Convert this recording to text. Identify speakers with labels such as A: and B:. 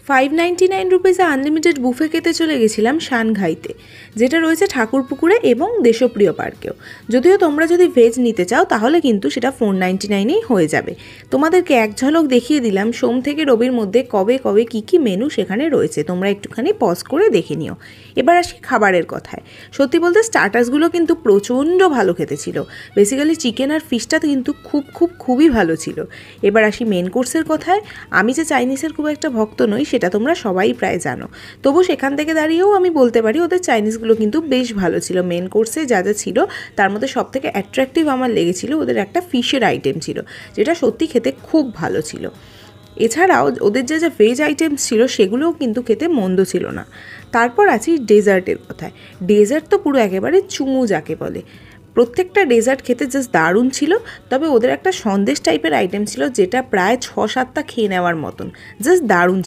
A: 599 রুপিসে unlimited buffet খেতে চলে গেছিলাম সানঘাইতে, যেটা রয়েছে ঠাকুরপুকুরে এবং দেশপ্রিয় পার্কেও। যদিও তোমরা যদি ভেজ নিতে চাও তাহলে কিন্তু সেটা 499এই হয়ে যাবে। তোমাদেরকে এক ঝলক দেখিয়ে দিলাম সোম থেকে রবির মধ্যে কবে কবে কী কী মেনু সেখানে রয়েছে, তোমরা একটুখানি পজ করে দেখে নিও। এবার আসি খাবারের কথায়। সত্যি বলতে স্টার্টার্সগুলো কিন্তু প্রচণ্ড ভালো খেতে ছিল। বেসিক্যালি চিকেন আর ফিশটা কিন্তু খুবই ভালো ছিল। এবার আসি মেন কোর্সের কথায়। আমি যে চাইনিজের খুব একটা ভক্ত নই সেটা তোমরা সবাই প্রায় জানো, তবু সেখান থেকে দাঁড়িয়েও আমি বলতে পারি ওদের চাইনিজগুলো কিন্তু বেশ ভালো ছিল। মেন কোর্সে যা যা ছিল তার মধ্যে সবথেকে অ্যাট্রাকটিভ আমার লেগেছিল ওদের একটা ফিশের আইটেম ছিল, যেটা সত্যি খেতে খুব ভালো ছিল। এছাড়াও ওদের যা যা ভেজ আইটেমস ছিল সেগুলোও কিন্তু খেতে মন্দ ছিল না। তারপর আছি ডেজার্টের কথায়। ডেজার্ট তো পুরো একেবারে চুমু যাকে বলে। প্রত্যেকটা ডেজার্ট খেতে জাস্ট দারুণ ছিল। তবে ওদের একটা সন্দেশ টাইপের আইটেম ছিল যেটা প্রায় 6-7টা খেয়ে নেওয়ার মতন, জাস্ট দারুণ